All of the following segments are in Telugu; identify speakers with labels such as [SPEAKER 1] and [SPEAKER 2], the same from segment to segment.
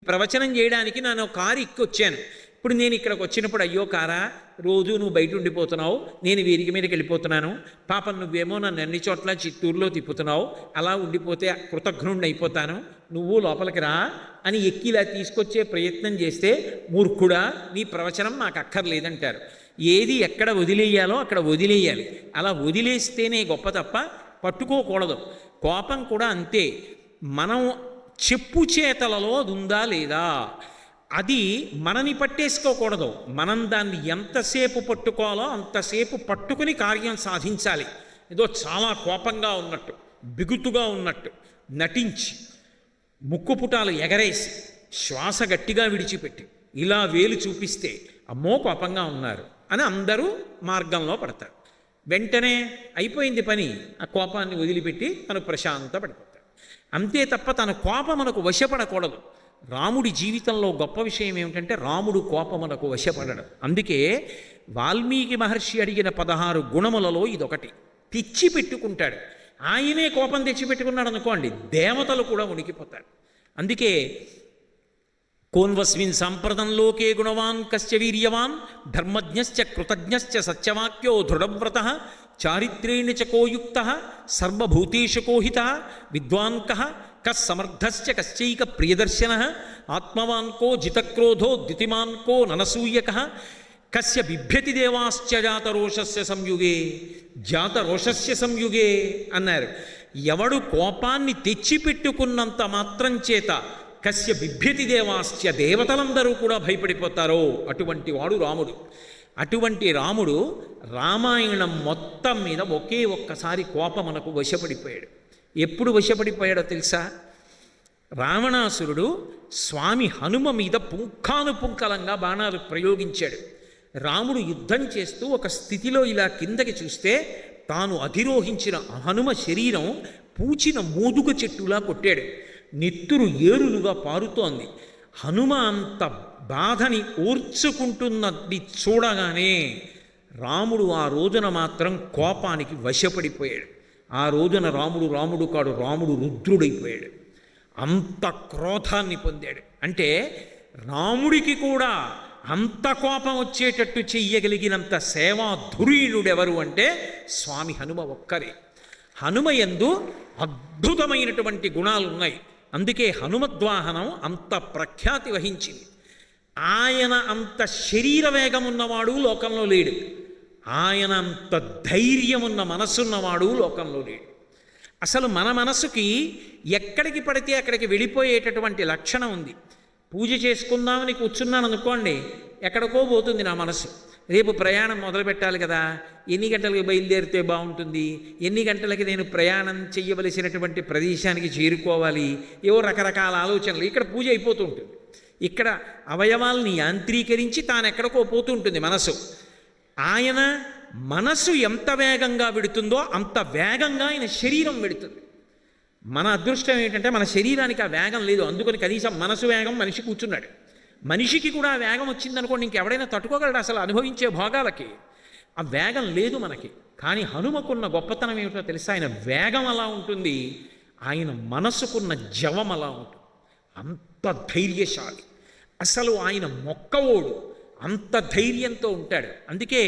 [SPEAKER 1] ప్రవచనం చేయడానికి నేను కారు ఎక్కి వచ్చాను. ఇప్పుడు నేను ఇక్కడికి వచ్చినప్పుడు, అయ్యో కారా, రోజు నువ్వు బయట ఉండిపోతున్నావు, నేను వీరికి మీదకి వెళ్ళిపోతున్నాను, పాపం నువ్వేమో నన్ను అన్ని చోట్ల చిత్తూరులో తిప్పుతున్నావు, అలా ఉండిపోతే కృతజ్ఞుడిని అయిపోతాను, నువ్వు లోపలికి రా అని ఎక్కి ఇలా తీసుకొచ్చే ప్రయత్నం చేస్తే, మూర్ఖుడా, నీ ప్రవచనం నాకు అక్కర్లేదంటారు. ఏది ఎక్కడ వదిలేయాలో అక్కడ వదిలేయాలి. అలా వదిలేస్తేనే గొప్ప తప్ప పట్టుకోకూడదు. కోపం కూడా అంతే. మనం చెప్పు చేతలలో అది ఉందా లేదా, అది మనని పట్టేసుకోకూడదు. మనం దాన్ని ఎంతసేపు పట్టుకోవాలో అంతసేపు పట్టుకుని కార్యం సాధించాలి. ఏదో చాలా కోపంగా ఉన్నట్టు, బిగుతుగా ఉన్నట్టు నటించి, ముక్కుపుటాలు ఎగరేసి, శ్వాస గట్టిగా విడిచిపెట్టి ఇలా వేలు చూపిస్తే, అమ్మో కోపంగా ఉన్నారు అని అందరూ మార్గంలో పడతారు. వెంటనే అయిపోయింది పని, ఆ కోపాన్ని వదిలిపెట్టి తను ప్రశాంత పడిపోతాడు. అంతే తప్ప తన కోపమునకు వశపడకూడదు. రాముడి జీవితంలో గొప్ప విషయం ఏమిటంటే, రాముడు కోపమునకు వశపడడం. అందుకే వాల్మీకి మహర్షి అడిగిన 16 గుణములలో ఇదొకటి. తెచ్చిపెట్టుకుంటాడు. ఆయనే కోపం తెచ్చిపెట్టుకున్నాడు అనుకోండి, దేవతలు కూడా ఉనికిపోతాడు. అందుకే కోన్వస్మిన్ సాంప్రదం లోకే గుణవాన్ కశ్చ వీర్యవాన్ ధర్మజ్ఞశ్చ కృతజ్ఞశ్చ సత్యవాక్యో దృఢవ్రతః చారిత్రేణ చ కోయుక్తః సర్వభూతేషు కోహితః విద్వాన్ కః కస్సమర్థశ్చ కశ్చైక ప్రియదర్శనః ఆత్మవాన్ కో జితక్రోధో ద్యుతిమాన్ కో ననసూయకః కస్య బిభ్యతి దేవాశ్చ జాతరోషస్య సంయుగే జాతరోషస్య సంయుగే అన్నారు. ఎవడు కోపాన్ని తెచ్చిపెట్టుకున్నంత మాత్రం చేత కస్య బిభ్యతి దేవాశ్చ, దేవతలందరూ కూడా భయపడిపోతారో అటువంటి వాడు రాముడు. అటువంటి రాముడు రామాయణం మొత్తం మీద ఒకే ఒక్కసారి కోపమునకు వశపడిపోయాడు. ఎప్పుడు వశపడిపోయాడో తెలుసా? రావణాసురుడు స్వామి హనుమ మీద పుంఖానుపుంఖలంగా బాణాలు ప్రయోగించాడు. రాముడు యుద్ధం చేస్తూ ఒక స్థితిలో ఇలా కిందకి చూస్తే, తాను అధిరోహించిన హనుమ శరీరం పూచిన మోదుగ చెట్టులా కొట్టాడు. నెత్తురు ఏరులుగా పారుతోంది. హనుమ అంత బాధని ఓర్చుకుంటున్నది చూడగానే రాముడు ఆ రోజున మాత్రం కోపానికి వశపడిపోయాడు. ఆ రోజున రాముడు కాడు, రాముడు రుద్రుడైపోయాడు. అంత క్రోధాన్ని పొందాడు. అంటే రాముడికి కూడా అంత కోపం వచ్చేటట్టు చెయ్యగలిగినంత సేవాధురీయుడెవరు అంటే స్వామి హనుమ ఒక్కరే. హనుమ యందు అద్భుతమైనటువంటి గుణాలు ఉన్నాయి. అందుకే హనుమద్వాహనం అంత ప్రఖ్యాతి వహించింది. ఆయన అంత శరీర వేగం ఉన్నవాడు లోకంలో లేడు. ఆయన అంత ధైర్యం ఉన్న మనస్సున్నవాడు లోకంలో లేడు. అసలు మన మనసుకి ఎక్కడికి పడితే అక్కడికి వెళ్ళిపోయేటటువంటి లక్షణం ఉంది. పూజ చేసుకుందామని కూర్చున్నాను అనుకోండి, ఎక్కడికో పోతుంది నా మనసు. రేపు ప్రయాణం మొదలు పెట్టాలి కదా, ఎన్ని గంటలకి బయలుదేరితే బాగుంటుంది, ఎన్ని గంటలకి నేను ప్రయాణం చెయ్యవలసినటువంటి ప్రదేశానికి చేరుకోవాలి, ఏవో రకరకాల ఆలోచనలు. ఇక్కడ పూజ అయిపోతూ ఉంటుంది. ఇక్కడ అవయవాల్ని యాంత్రీకరించి తాను ఎక్కడికో పోతూ ఉంటుంది మనసు. ఆయన మనసు ఎంత వేగంగా వెడుతుందో అంత వేగంగా ఆయన శరీరం వెడుతుంది. మన అదృష్టం ఏంటంటే మన శరీరానికి ఆ వేగం లేదు. అందుకని కనీసం మనసు వేగం మనిషి కూర్చున్నాడు. మనిషికి కూడా ఆ వేగం వచ్చిందనుకోండి, ఇంకెవడైనా తట్టుకోగలడు అసలు అనుభవించే భోగాలకి? ఆ వేగం లేదు మనకి. కానీ హనుమకున్న గొప్పతనం ఏమిటో తెలుసా? ఆయన వేగం అలా ఉంటుంది, ఆయన మనసుకున్న జవం అలా ఉంటుంది. అంత ధైర్యశాలి. అసలు ఆయన మొక్కవోడు, అంత ధైర్యంతో ఉంటాడు. అందుకే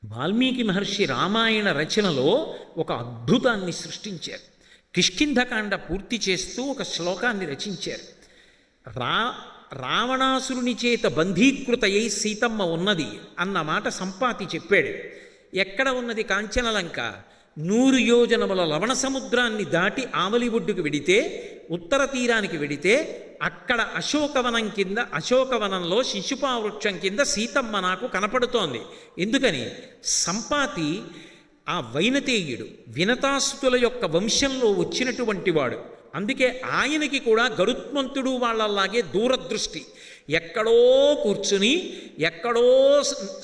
[SPEAKER 1] వాల్మీకి మహర్షి రామాయణ రచనలో ఒక అద్భుతాన్ని సృష్టించారు. కిష్కింధకాండ పూర్తి చేస్తూ ఒక శ్లోకాన్ని రచించారు. రావణాసురుని చేత బంధీకృతయ్యి సీతమ్మ ఉన్నది అన్న మాట సంపాతి చెప్పాడు. ఎక్కడ ఉన్నది కాంచనలంక? 100 యోజనముల లవణ సముద్రాన్ని దాటి ఆవలి ఒడ్డుకు వెడితే, ఉత్తర తీరానికి వెడితే, అక్కడ అశోకవనం కింద, అశోకవనంలో శిశుపావృక్షం కింద సీతమ్మ నాకు కనపడుతోంది. ఎందుకని? సంపాతి ఆ వైనతేయుడు వినతాసుతుల యొక్క వంశంలో వచ్చినటువంటి వాడు. అందుకే ఆయనకి కూడా గరుత్మంతుడు వాళ్ళలాగే దూరదృష్టి. ఎక్కడో కూర్చుని, ఎక్కడో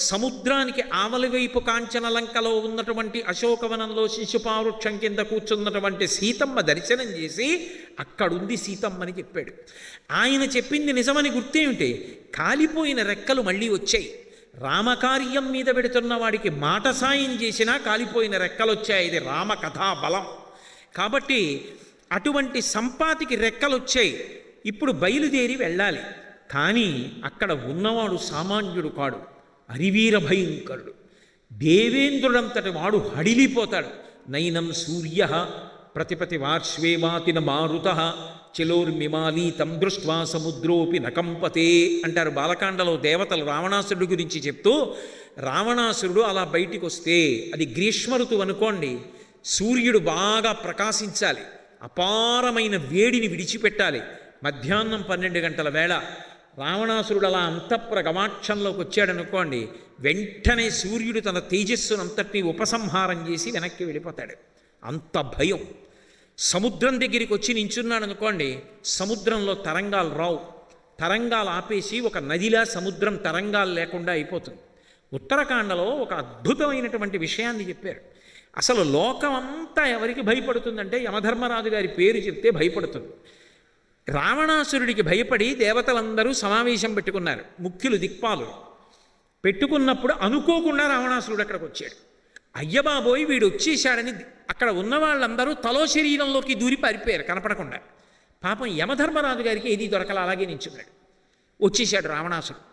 [SPEAKER 1] సముద్రానికి ఆవలి వైపు కాంచనలంకలో ఉన్నటువంటి అశోకవనంలో శిశుపావృక్షం కింద కూర్చున్నటువంటి సీతమ్మ దర్శనం చేసి అక్కడుంది సీతమ్మని చెప్పాడు. ఆయన చెప్పింది నిజమని గుర్తేమిటి? కాలిపోయిన రెక్కలు మళ్ళీ వచ్చాయి. రామకార్యం మీద పెడుతున్న వాడికి మాట సాయం చేసినా కాలిపోయిన రెక్కలు వచ్చాయి. ఇది రామకథా బలం. కాబట్టి అటువంటి సంపాతికి రెక్కలు వచ్చాయి. ఇప్పుడు బయలుదేరి వెళ్ళాలి. కానీ అక్కడ ఉన్నవాడు సామాన్యుడు కాడు, అరివీర భయంకరుడు. దేవేంద్రుడంతటి వాడు హడిలిపోతాడు. నైనం సూర్య ప్రతిపతి వార్ష్వేవాతిన మారుత చలోర్మిమాలీతం దృష్ట్వా సముద్రోపి నకంపతే అంటారు బాలకాండలో దేవతలు రావణాసురుడి గురించి చెప్తూ. రావణాసురుడు అలా బయటికి వస్తే, అది గ్రీష్మ ఋతువు అనుకోండి, సూర్యుడు బాగా ప్రకాశించాలి, అపారమైన వేడిని విడిచిపెట్టాలి. మధ్యాహ్నం 12 గంటల వేళ రావణాసురుడు అలా అంతఃపుర గవాక్షంలోకి వచ్చాడనుకోండి, వెంటనే సూర్యుడు తన తేజస్సునంతటినీ ఉపసంహారం చేసి వెనక్కి వెళ్ళిపోతాడు. అంత భయం. సముద్రం దగ్గరికి వచ్చి నించున్నాడు అనుకోండి, సముద్రంలో తరంగాలు రావు. తరంగాలు ఆపేసి ఒక నదిలా సముద్రం తరంగాలు లేకుండా అయిపోతుంది. ఉత్తరాఖండలో ఒక అద్భుతమైనటువంటి విషయాన్ని చెప్పారు. అసలు లోకం అంతా ఎవరికి భయపడుతుందంటే యమధర్మరాజు గారి పేరు చెప్తే భయపడుతుంది. రావణాసురుడికి భయపడి దేవతలందరూ సమావేశం పెట్టుకున్నారు, ముఖ్యులు దిక్పాలు పెట్టుకున్నప్పుడు అనుకోకుండా రావణాసురుడు అక్కడికి వచ్చాడు. అయ్యబాబోయ్ వీడు వచ్చేసాడని అక్కడ ఉన్న వాళ్ళందరూ తలో శరీరంలోకి దూరి పారిపోయారు కనపడకుండా. పాపం యమధర్మరాజు గారికి ఏది దొరకల, అలాగే నించున్నాడు. వచ్చేసాడు రావణాసురుడు.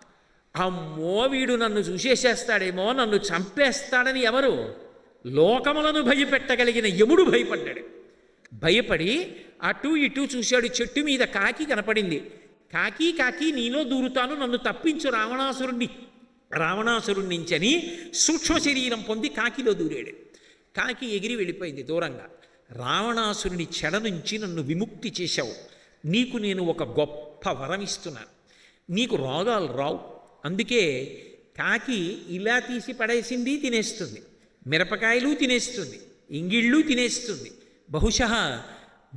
[SPEAKER 1] అమ్మో వీడు నన్ను చూసేసేస్తాడేమో, నన్ను చంపేస్తాడని ఎవరు? లోకములను భయపెట్టగలిగిన యముడు భయపడ్డాడు. భయపడి అటు ఇటు చూశాడు. చెట్టు మీద కాకి కనపడింది. కాకి కాకి నీలో దూరుతాను, నన్ను తప్పించు రావణాసురుడి నుంచని సూక్ష్మ శరీరం పొంది కాకిలో దూరాడు. కాకి ఎగిరి వెళ్ళిపోయింది దూరంగా. రావణాసురుని చెడ నుంచి నన్ను విముక్తి చేశావు, నీకు నేను ఒక గొప్ప వరం ఇస్తున్నాను, నీకు రోగాలు రావు. అందుకే కాకి ఇలా తీసి పడేసింది తినేస్తుంది, మిరపకాయలు తినేస్తుంది, ఇంగిళ్ళు తినేస్తుంది. బహుశः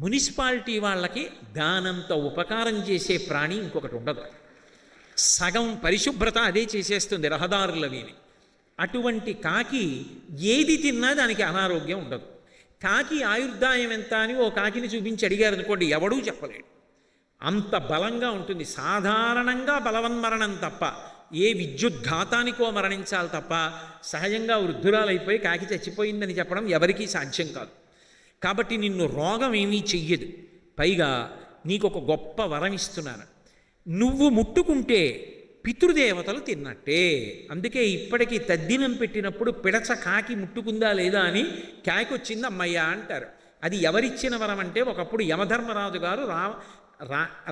[SPEAKER 1] మున్సిపాలిటీ వాళ్ళకి దానంత ఉపకారం చేసే ప్రాణి ఇంకొకటి ఉండదు. సగం పరిశుభ్రత అదే చేసేస్తుంది రహదారులవిని. అటువంటి కాకి ఏది తిన్నా దానికి అనారోగ్యం ఉండదు. కాకి ఆయుర్దాయం ఎంత అని ఓ కాకిని చూపించి అడిగారు అనుకోండి, ఎవడూ చెప్పలేడు. అంత బలంగా ఉంటుంది. సాధారణంగా బలవన్మరణం తప్ప, ఏ విద్యుద్ఘాతానికో మరణించాలి తప్ప సహజంగా వృద్ధురాలైపోయి కాకి చచ్చిపోయిందని చెప్పడం ఎవరికీ సాధ్యం కాదు. కాబట్టి నిన్ను రోగం ఏమీ చెయ్యదు. పైగా నీకు ఒక గొప్ప వరం ఇస్తున్నాను, నువ్వు ముట్టుకుంటే పితృదేవతలు తిన్నట్టే. అందుకే ఇప్పటికీ తద్దినం పెట్టినప్పుడు పిడచ కాకి ముట్టుకుందా లేదా అని కాకి వచ్చింది అమ్మయ్య అంటారు. అది ఎవరిచ్చిన వరం అంటే, ఒకప్పుడు యమధర్మరాజు గారు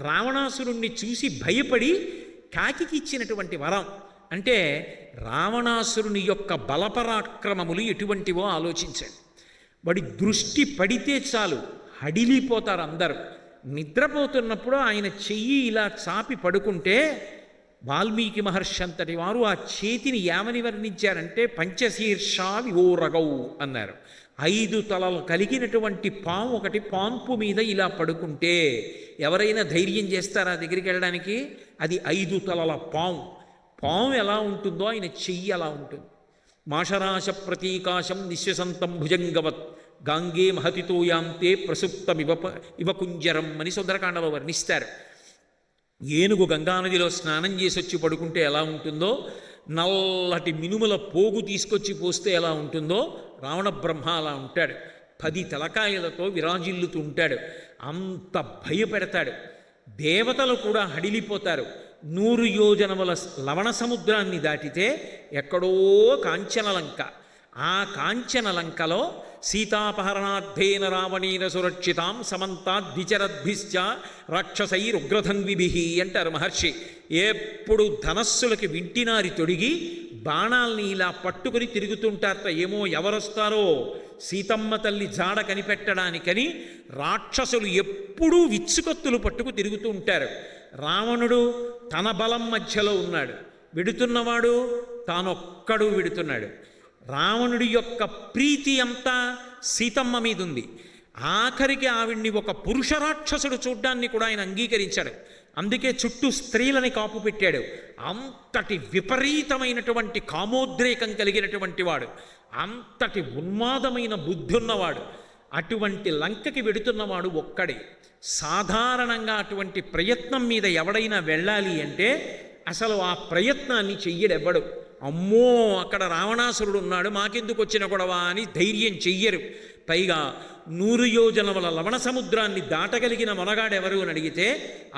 [SPEAKER 1] రావణాసురుణ్ణి చూసి భయపడి కాకి ఇచ్చినటువంటి వరం. అంటే రావణాసురుని యొక్క బలపరాక్రమములు ఎటువంటివో ఆలోచించండి. వాడి దృష్టి పడితే చాలు హడిలిపోతారు అందరూ. నిద్రపోతున్నప్పుడు ఆయన చెయ్యి ఇలా చాపి పడుకుంటే వాల్మీకి మహర్షి అంతటి వారు ఆ చేతిని ఏమని వర్ణించారంటే పంచశీర్షా వివోరగౌ అన్నారు. 5 తలలు కలిగినటువంటి పాము ఒకటి పాన్పు మీద ఇలా పడుకుంటే ఎవరైనా ధైర్యం చేస్తారా దగ్గరికి వెళ్ళడానికి? అది 5 తలల పాము. పాము ఎలా ఉంటుందో ఆయన చెయ్యి అలా ఉంటుంది. మాషరాశ ప్రతీకాశం నిశ్వసంతం భుజంగవత్ గాంగే మహతితోయాంతే ప్రసుప్తం ఇవకుంజరం అని సుందరకాండలో వర్ణిస్తారు. ఏనుగు గంగానదిలో స్నానం చేసి వచ్చి పడుకుంటే ఎలా ఉంటుందో, నల్లటి మినుముల పోగు తీసుకొచ్చి పోస్తే ఎలా ఉంటుందో రావణ బ్రహ్మ అలా ఉంటాడు. 10 తలకాయలతో విరాజిల్లుతూ ఉంటాడు. అంత భయపెడతాడు. దేవతలు కూడా హడిలిపోతారు. 100 యోజనముల లవణ సముద్రాన్ని దాటితే ఎక్కడో కాంచనలంక. ఆ కాంచనలంకలో సీతాపహరణార్థేన రావణేన సురక్షితాం సమంతాద్విచరద్భిశ్చ రాక్షసైరుగ్రధన్విభిః అంటారు మహర్షి. ఎప్పుడు ధనస్సులకి వింటినారి తొడిగి బాణాల్ని ఇలా పట్టుకుని తిరుగుతుంటారట. ఏమో ఎవరొస్తారో సీతమ్మ తల్లి జాడ కనిపెట్టడానికని రాక్షసులు ఎప్పుడూ విచ్చుకత్తులు పట్టుకు తిరుగుతూ ఉంటారు. రావణుడు తన బలం మధ్యలో ఉన్నాడు, విడుతున్నవాడు తానొక్కడు విడుతున్నాడు. రావణుడి యొక్క ప్రీతి అంతా సీతమ్మ మీద ఉంది. ఆఖరికి ఆవిడ్ని ఒక పురుష రాక్షసుడు చూడ్డాన్ని కూడా ఆయన అంగీకరించాడు. అందుకే చుట్టూ స్త్రీలని కాపు పెట్టాడు. అంతటి విపరీతమైనటువంటి కామోద్రేకం కలిగినటువంటి వాడు, అంతటి ఉన్మాదమైన బుద్ధి ఉన్నవాడు. అటువంటి లంకకి వెడుతున్నవాడు ఒక్కడే. సాధారణంగా అటువంటి ప్రయత్నం మీద ఎవడైనా వెళ్ళాలి అంటే అసలు ఆ ప్రయత్నాన్ని చెయ్యడెవ్వడు. అమ్మో అక్కడ రావణాసురుడు ఉన్నాడు, మాకెందుకు వచ్చిన గొడవ అని ధైర్యం చెయ్యరు. పైగా 100 యోజనముల లవణ సముద్రాన్ని దాటగలిగిన మొనగాడెవరు అని అడిగితే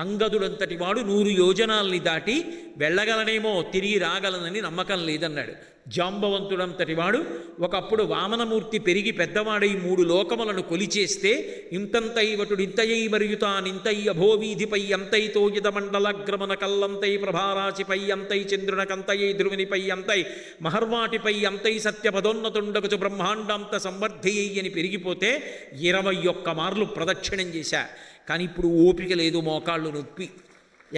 [SPEAKER 1] అంగదుడంతటి వాడు 100 యోజనాల్ని దాటి వెళ్ళగలనేమో, తిరిగి రాగలనని నమ్మకం లేదన్నాడు. జాంబవంతుడంతటి వాడు ఒకప్పుడు వామనమూర్తి పెరిగి పెద్దవాడై 3 లోకములను కొలిచేస్తే ఇంతంతైవటుడు ఇంతయై మరియుతానింతై అభోవీధిపై అంతైతో యదమండలగ్రమణ కల్లంతై ప్రభారాశిపై అంతై చంద్రునకంతయై ధ్రువునిపై అంతై మహర్వాటిపై అంతై సత్యపదోన్నతుండగుచు బ్రహ్మాండాంత సంవర్ధియ్యి అని పెరిగిపోతే 21 మార్లు ప్రదక్షిణం చేశా. కానీ ఇప్పుడు ఓపిక లేదు, మోకాళ్ళు నొప్పి,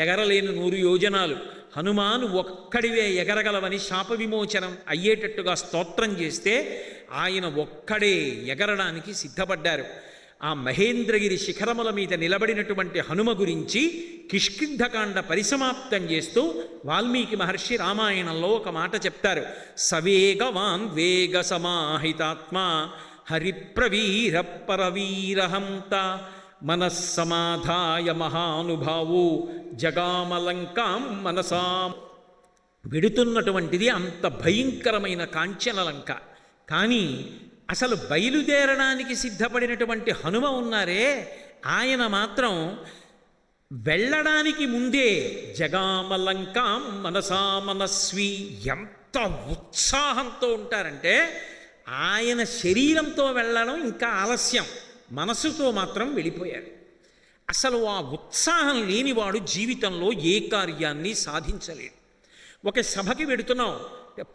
[SPEAKER 1] ఎగరలేని 100 యోజనాలు. హనుమాను ఒక్కడివే ఎగరగలవని శాప విమోచనం అయ్యేటట్టుగా స్తోత్రం చేస్తే ఆయన ఒక్కడే ఎగరడానికి సిద్ధపడ్డారు. ఆ మహేంద్రగిరి శిఖరముల మీద నిలబడినటువంటి హనుమ గురించి కిష్కింధకాండ పరిసమాప్తం చేస్తూ వాల్మీకి మహర్షి రామాయణంలో ఒక మాట చెప్తారు. సవేగవాన్ వేగ సమాహితాత్మ హరిప్రవీర పరవీరహంత మనస్సమాధాయ మహానుభావో జగామలంకాం మనసా. వెడుతున్నటువంటిది అంత భయంకరమైన కాంచన లంక. కానీ అసలు బయలుదేరడానికి సిద్ధపడినటువంటి హనుమ ఉన్నారే, ఆయన మాత్రం వెళ్ళడానికి ముందే జగామలంకాం మనసా మనస్వి, ఎంత ఉత్సాహంతో ఉంటారంటే ఆయన శరీరంతో వెళ్ళడం ఇంకా ఆలస్యం, మనసుతో మాత్రం వెళ్ళిపోయారు. అసలు ఆ ఉత్సాహం లేనివాడు జీవితంలో ఏ కార్యాన్ని సాధించలేడు. ఒక సభకి వెడుతున్నాం,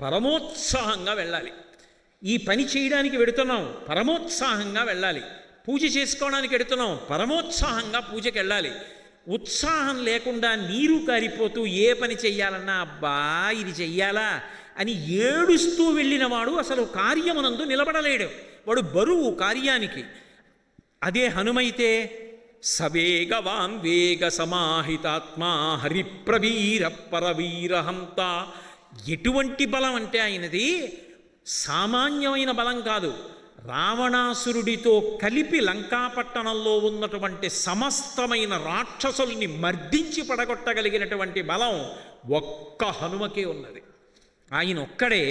[SPEAKER 1] పరమోత్సాహంగా వెళ్ళాలి. ఈ పని చేయడానికి వెడుతున్నాం, పరమోత్సాహంగా వెళ్ళాలి. పూజ చేసుకోవడానికి వెడుతున్నాం, పరమోత్సాహంగా పూజకి వెళ్ళాలి. ఉత్సాహం లేకుండా నీరు కారిపోతూ ఏ పని చెయ్యాలన్నా అబ్బా ఇది చెయ్యాలా అని ఏడుస్తూ వెళ్ళిన వాడు అసలు కార్యమునందు నిలబడలేడు, వాడు బరువు కార్యానికి. అదే హనుమైతే సవేగవాన్ వేగ సమాహితాత్మ హరిప్రవీర పరవీరహంత. ఎటువంటి బలం అంటే ఆయనది సామాన్యమైన బలం కాదు. రావణాసురుడితో కలిపి లంకాపట్టణంలో ఉన్నటువంటి సమస్తమైన రాక్షసుల్ని మర్దించి పడగొట్టగలిగినటువంటి బలం ఒక్క హనుమకే ఉన్నది. ఆయన ఒక్కడే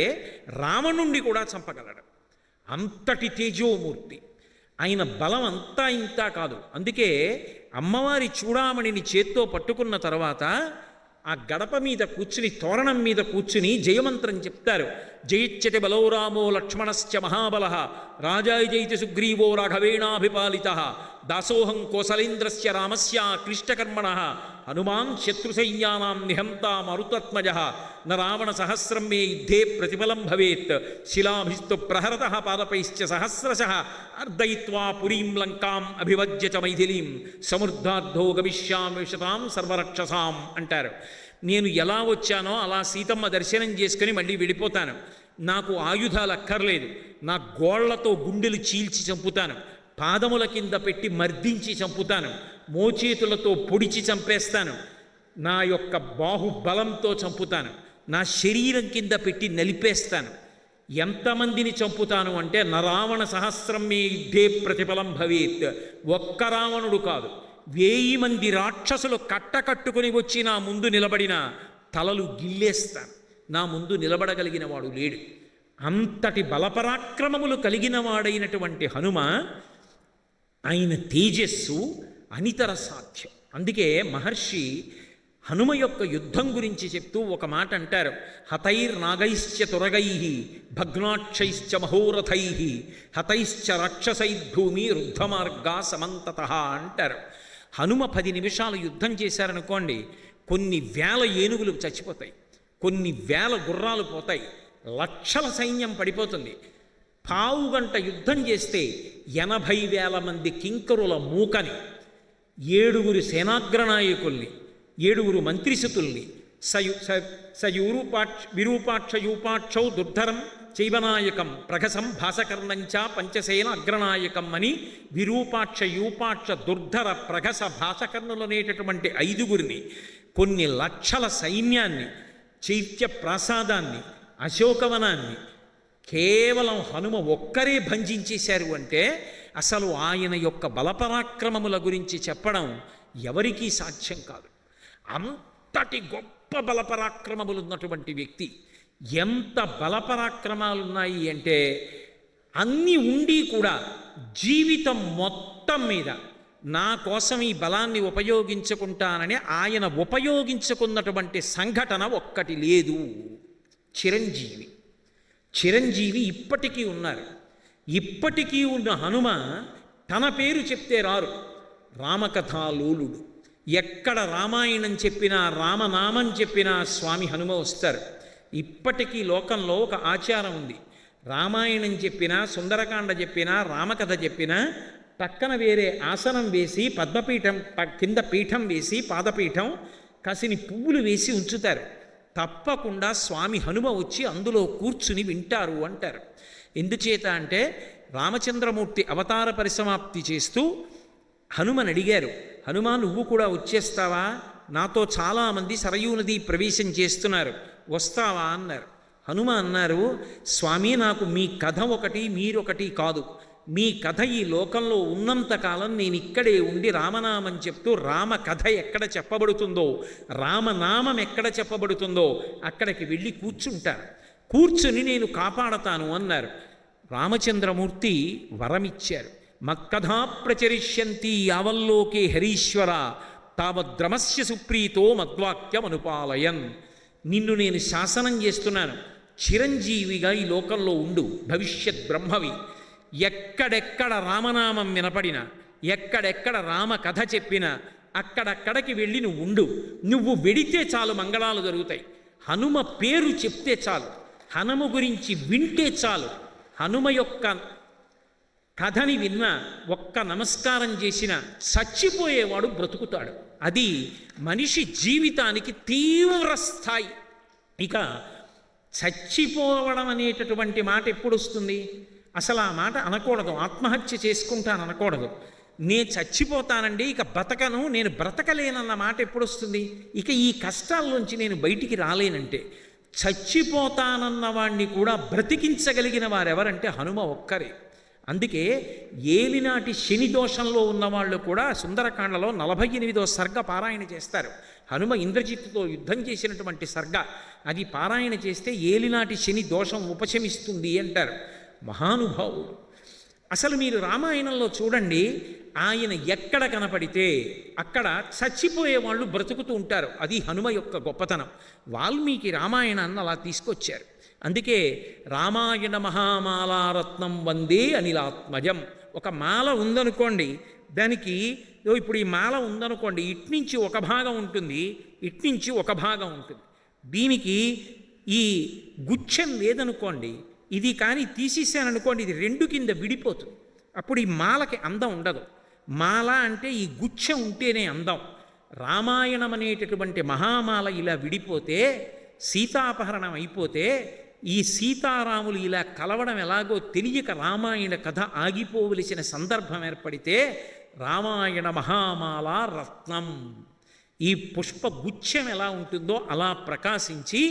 [SPEAKER 1] రావణుణ్ణి కూడా చంపగలడు, అంతటి తేజోమూర్తి. ఆయన బలం అంతా ఇంతా కాదు. అందుకే అమ్మవారి చూడామణిని చేత్తో పట్టుకున్న తర్వాత ఆ గడప మీద కూర్చుని, తోరణం మీద కూర్చుని జయమంత్రం చెప్తారు. జయిచ్యతి బలో రామో లక్ష్మణశ్చ మహాబల రాజాయ జయితి సుగ్రీవో రాఘవేణాభిపాలిత దాసోహం కోసలేంద్రస్య రామస్య క్లిష్టకర్మణ హనుమాన్ శత్రుసైన్యానాం నిహంతా మరుతత్మజ న రావణ సహస్రం మే యుద్ధే ప్రతిఫలం భవేత్ శిలాభిస్తు ప్రహరత పాదపైశ్చ సహస్రశః అర్దయిత్వా పురీం లంకాం అభివజ్య చ మైథిలీం సమృద్ధార్థో గమిష్యామి శతాం సర్వరక్షసాం అంటారు. నేను ఎలా వచ్చానో అలా సీతమ్మ దర్శనం చేసుకుని మళ్ళీ వెళ్ళిపోతాను. నాకు ఆయుధాలు అక్కర్లేదు, నా గోళ్లతో గుండెలు చీల్చి చంపుతాను, పాదముల కింద పెట్టి మర్దించి చంపుతాను, మోచేతులతో పొడిచి చంపేస్తాను, నా యొక్క బాహుబలంతో చంపుతాను, నా శరీరం కింద పెట్టి నలిపేస్తాను. ఎంతమందిని చంపుతాను అంటే నరావణ సహస్రం మే యుద్ధే ప్రతిఫలం భవేత్. ఒక్క రావణుడు కాదు, 1000 మంది రాక్షసులు కట్టకట్టుకుని వచ్చి నా ముందు నిలబడిన తలలు గిల్లేస్తాను. నా ముందు నిలబడగలిగిన వాడు లేడు. అంతటి బలపరాక్రమములు కలిగిన వాడైనటువంటి హనుమ, ఆయన తేజస్సు అనితర సాధ్యం. అందుకే మహర్షి హనుమ యొక్క యుద్ధం గురించి చెప్తూ ఒక మాట అంటారు. హతైర్నాగైశ్చ తురగై భగ్నాక్షైశ్చ మహోరథై హతైశ్చ రాక్షసైర్భూమి రుద్ధమార్గా సమంతతః అంటారు. హనుమ 10 నిమిషాలు యుద్ధం చేశారనుకోండి, కొన్ని వేల ఏనుగులు చచ్చిపోతాయి, కొన్ని వేల గుర్రాలు పోతాయి, లక్షల సైన్యం పడిపోతుంది. పావుగంట యుద్ధం చేస్తే 80,000 మంది కింకరుల మూకని, 7 సేనాగ్రనాయకుల్ని, 7 మంత్రిసుతుల్ని విరూపాక్ష యూపాక్షౌ దుర్ధరం చైవనాయకం ప్రగసం భాసకర్ణంచ పంచసేన అగ్రనాయకం అని విరూపాక్ష యూపాక్ష దుర్ధర ప్రగస భాసకర్ణులనేటటువంటి 5 కొన్ని లక్షల సైన్యాన్ని, చైత్య ప్రాసాదాన్ని, అశోకవనాన్ని కేవలం హనుమ ఒక్కరే భంజించేశారు అంటే అసలు ఆయన యొక్క బలపరాక్రమముల గురించి చెప్పడం ఎవరికీ సాధ్యం కాదు. అంతటి గొప్ప బలపరాక్రమములు ఉన్నటువంటి వ్యక్తి. ఎంత బలపరాక్రమాలున్నాయి అంటే అన్నీ ఉండి కూడా జీవితం మొత్తం మీద నా కోసం ఈ బలాన్ని ఉపయోగించుకుంటానని ఆయన ఉపయోగించుకున్నటువంటి సంఘటన ఒక్కటి లేదు. చిరంజీవి. చిరంజీవి ఇప్పటికీ ఉన్నారు. ఇప్పటికీ ఉన్న హనుమ తన పేరు చెప్తే రారు. రామకథాలోలుడు. ఎక్కడ రామాయణం చెప్పినా రామనామం చెప్పినా స్వామి హనుమ వస్తారు. ఇప్పటికీ లోకంలో ఒక ఆచారం ఉంది. రామాయణం చెప్పినా సుందరకాండ చెప్పినా రామకథ చెప్పినా పక్కన వేరే ఆసనం వేసి పద్మపీఠం కింద పీఠం వేసి పాదపీఠం కాసిని పువ్వులు వేసి ఉంచుతారు. తప్పకుండా స్వామి హనుమ వచ్చి అందులో కూర్చుని వింటారు అంటారు. ఎందుచేత అంటే రామచంద్రమూర్తి అవతార పరిసమాప్తి చేస్తూ హనుమని అడిగారు, హనుమా నువ్వు కూడా వచ్చేస్తావా? నాతో చాలామంది సరయూ నది ప్రవేశం చేస్తున్నారు, వస్తావా అన్నారు. హనుమ అన్నారు, స్వామి నాకు మీ కథ ఒకటి మీరొకటి కాదు. మీ కథ ఈ లోకంలో ఉన్నంతకాలం నేను ఇక్కడే ఉండి రామనామం చెప్తూ రామ కథ ఎక్కడ చెప్పబడుతుందో, రామనామం ఎక్కడ చెప్పబడుతుందో అక్కడికి వెళ్ళి కూర్చుంటాను. కూర్చుని నేను కాపాడతాను అన్నారు. రామచంద్రమూర్తి వరమిచ్చారు. మక్కథా ప్రచరిష్యంతి యావల్లోకే హరీశ్వర తావద్రమస్య సుప్రీతో మద్వాక్యమనుపాలయన్. నిన్ను నేను శాసనం చేస్తున్నాను, చిరంజీవిగా ఈ లోకంలో ఉండు, భవిష్యత్ బ్రహ్మవి. ఎక్కడెక్కడ రామనామం వినపడినా, ఎక్కడెక్కడ రామ కథ చెప్పినా అక్కడక్కడికి వెళ్ళి నువ్వు ఉండు. నువ్వు వెడితే చాలు మంగళాలు జరుగుతాయి. హనుమ పేరు చెప్తే చాలు, హనుమ గురించి వింటే చాలు, హనుమ యొక్క కథని విన్నా ఒక్క నమస్కారం చేసిన చచ్చిపోయేవాడు బ్రతుకుతాడు. అది మనిషి జీవితానికి తీవ్ర స్థాయి. ఇక చచ్చిపోవడం అనేటటువంటి మాట ఎప్పుడు వస్తుంది? అసలు ఆ మాట అనకూడదు. ఆత్మహత్య చేసుకుంటాను అనకూడదు. నేను చచ్చిపోతానండి, ఇక బ్రతకను, నేను బ్రతకలేనన్న మాట ఎప్పుడు వస్తుంది? ఇక ఈ కష్టాల్లోంచి నేను బయటికి రాలేనంటే. చచ్చిపోతానన్న వాణ్ణి కూడా బ్రతికించగలిగిన వారెవరంటే హనుమ ఒక్కరే. అందుకే ఏలినాటి శని దోషంలో ఉన్నవాళ్ళు కూడా సుందరకాండలో 48వ సర్గ పారాయణ చేస్తారు. హనుమ ఇంద్రజిత్తుతో యుద్ధం చేసినటువంటి సర్గ అది పారాయణ చేస్తే ఏలినాటి శని దోషం ఉపశమిస్తుంది అంటారు. మహానుభావుడు. అసలు మీరు రామాయణంలో చూడండి, ఆయన ఎక్కడ కనపడితే అక్కడ చచ్చిపోయే వాళ్ళు బ్రతుకుతూ ఉంటారు. అది హనుమ యొక్క గొప్పతనం. వాల్మీకి రామాయణాన్ని అలా తీసుకొచ్చారు. అందుకే రామాయణ మహామాలారత్నం వందే అనిలాత్మజం. ఒక మాల ఉందనుకోండి, దానికి ఇప్పుడు ఈ మాల ఉందనుకోండి, ఇట్నుంచి ఒక భాగం ఉంటుంది, ఇట్నుంచి ఒక భాగం ఉంటుంది. దీనికి ఈ గుచ్ఛం లేదనుకోండి, ఇది కానీ తీసేసాననుకోండి, ఇది రెండు కింద విడిపోతుంది. అప్పుడు ఈ మాలకి అందం ఉండదు. మాల అంటే ఈ గుచ్ఛం ఉంటేనే అందం. రామాయణం అనేటటువంటి మహామాల ఇలా విడిపోతే, సీతాపహరణం అయిపోతే, ఈ సీతారాములు ఇలా కలవడం ఎలాగో తెలియక రామాయణ కథ ఆగిపోవలసిన సందర్భం ఏర్పడితే రామాయణ మహామాల రత్నం, ఈ పుష్ప గుచ్ఛం ఎలా ఉంటుందో అలా ప్రకాశించి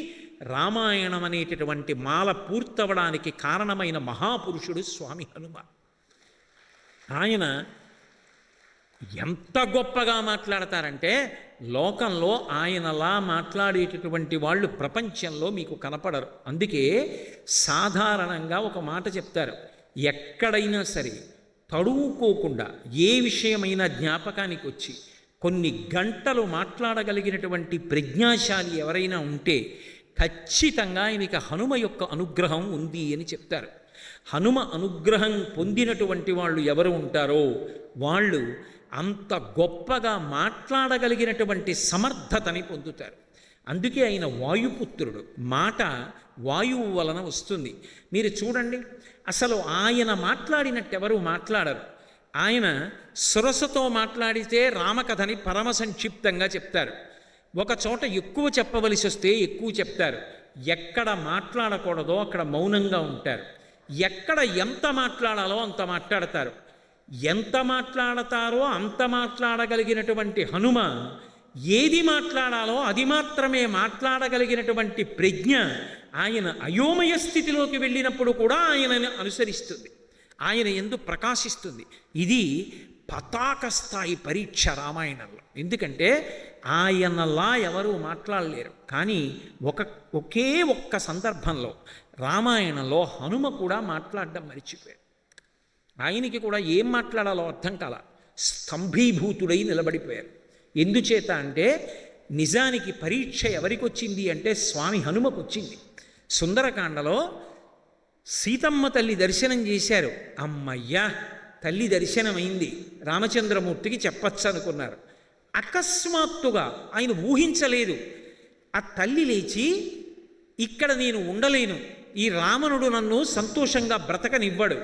[SPEAKER 1] రామాయణం అనేటటువంటి మాల పూర్తవడానికి కారణమైన మహాపురుషుడు స్వామి హనుమ. ఆయన ఎంత గొప్పగా మాట్లాడతారంటే లోకంలో ఆయనలా మాట్లాడేటటువంటి వాళ్ళు ప్రపంచంలో మీకు కనపడరు. అందుకే సాధారణంగా ఒక మాట చెప్తారు, ఎక్కడైనా సరే తడువుకోకుండా ఏ విషయమైనా జ్ఞాపకానికి వచ్చి కొన్ని గంటలు మాట్లాడగలిగినటువంటి ప్రజ్ఞాశాలి ఎవరైనా ఉంటే ఖచ్చితంగా ఆయనకి హనుమ యొక్క అనుగ్రహం ఉంది అని చెప్తారు. హనుమ అనుగ్రహం పొందినటువంటి వాళ్ళు ఎవరు ఉంటారో వాళ్ళు అంత గొప్పగా మాట్లాడగలిగినటువంటి సమర్థతని పొందుతారు. అందుకే ఆయన వాయుపుత్రుడు. మాట వాయువు వలన వస్తుంది. మీరు చూడండి, అసలు ఆయన మాట్లాడినట్టెవరు మాట్లాడరు. ఆయన సురసతో మాట్లాడితే రామకథని పరమ సంక్షిప్తంగా చెప్తారు. ఒక చోట ఎక్కువ చెప్పవలసి వస్తే ఎక్కువ చెప్తారు. ఎక్కడ మాట్లాడకూడదో అక్కడ మౌనంగా ఉంటారు. ఎక్కడ ఎంత మాట్లాడాలో అంత మాట్లాడతారు. ఎంత మాట్లాడతారో అంత మాట్లాడగలిగినటువంటి హనుమ ఏది మాట్లాడాలో అది మాత్రమే మాట్లాడగలిగినటువంటి ప్రజ్ఞ ఆయన అయోమయ స్థితిలోకి వెళ్ళినప్పుడు కూడా ఆయనను అనుసరిస్తుంది, ఆయన యందు ప్రకాశిస్తుంది. ఇది పతాక స్థాయి పరీక్ష రామాయణంలో. ఎందుకంటే ఆయనలా ఎవరూ మాట్లాడలేరు. కానీ ఒకే ఒక్క సందర్భంలో రామాయణంలో హనుమ కూడా మాట్లాడడం మరిచిపోయాడు. ఆయనకి కూడా ఏం మాట్లాడాలో అర్థం కాల, స్తంభీభూతుడై నిలబడిపోయారు. ఎందుచేత అంటే నిజానికి పరీక్ష ఎవరికి వచ్చింది అంటే స్వామి హనుమకు వచ్చింది. సుందరకాండలో సీతమ్మ తల్లి దర్శనం చేశారు. అమ్మయ్యా, తల్లి దర్శనమైంది, రామచంద్రమూర్తికి చెప్పచ్చు అనుకున్నారు. అకస్మాత్తుగా ఆయన ఊహించలేదు. ఆ తల్లి లేచి, ఇక్కడ నేను ఉండలేను, ఈ రావణుడు నన్ను సంతోషంగా బ్రతకనివ్వడు,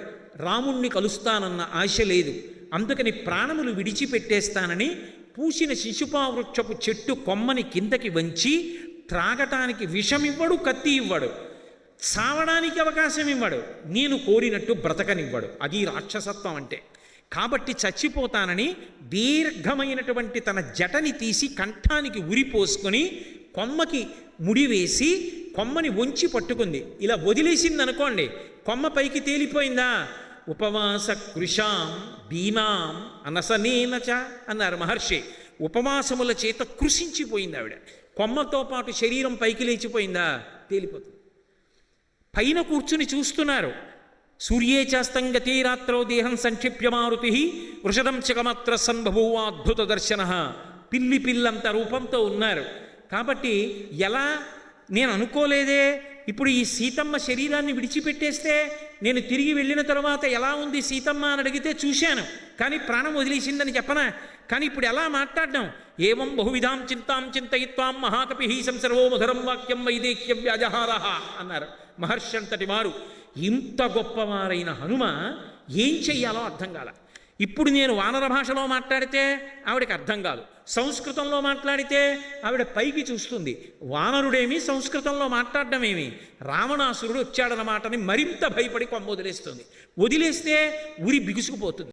[SPEAKER 1] రాముణ్ణి కలుస్తానన్న ఆశ లేదు, అందుకని ప్రాణములు విడిచిపెట్టేస్తానని పూసిన శిశుపావృక్షపు చెట్టు కొమ్మని కిందకి వంచి త్రాగటానికి విషమివ్వడు, కత్తి ఇవ్వడు, చావడానికి అవకాశం ఇవ్వడు, నేను కోరినట్టు బ్రతకనివ్వడు. అది రాక్షసత్వం అంటే. కాబట్టి చచ్చిపోతానని దీర్ఘమైనటువంటి తన జటని తీసి కంఠానికి ఉరిపోసుకొని కొమ్మకి ముడివేసి కొమ్మని వంచి పట్టుకుంది. ఇలా వదిలేసింది అనుకోండి, కొమ్మ పైకి తేలిపోయిందా? ఉపవాస కృషాం భీమాం అనసనేనచ అన్నారు మహర్షి. ఉపవాసముల చేత కృషించిపోయింది ఆవిడ. కొమ్మతో పాటు శరీరం పైకి లేచిపోయిందా? తేలిపోతుంది. పైన కూర్చుని చూస్తున్నారు. సూర్యే చాస్తంగతే రాత్రో దేహం సంక్షిప్యమారుతి వృషదం చకమాత్ర సన్బభూవా అద్భుత దర్శన. పిల్లి పిల్లంత రూపంతో ఉన్నారు. కాబట్టి ఎలా, నేను అనుకోలేదే, ఇప్పుడు ఈ సీతమ్మ శరీరాన్ని విడిచిపెట్టేస్తే నేను తిరిగి వెళ్ళిన తర్వాత ఎలా ఉంది సీతమ్మ అని అడిగితే చూశాను, కానీ ప్రాణం వదిలేసిందని చెప్పనా? కానీ ఇప్పుడు ఎలా మాట్లాడడం? ఏవం బహువిధాం చింతాం చింతయిత్వాం మహాకపి సంసర్వో మధురం వాక్యం వైదేహ్య వ్యాజహార అన్నారు మహర్షి అంతటి వారు. ఇంత గొప్పవారైన హనుమ ఏం చెయ్యాలో అర్థం కాల. ఇప్పుడు నేను వానర భాషలో మాట్లాడితే ఆవిడకి అర్థం కాదు, సంస్కృతంలో మాట్లాడితే ఆవిడ పైకి చూస్తుంది. వానరుడేమి సంస్కృతంలో మాట్లాడడమేమి, రావణాసురుడు వచ్చాడన్నమాటని మరింత భయపడి కొమ్మ వదిలేస్తుంది. వదిలేస్తే ఉరి బిగుసుకుపోతుంది.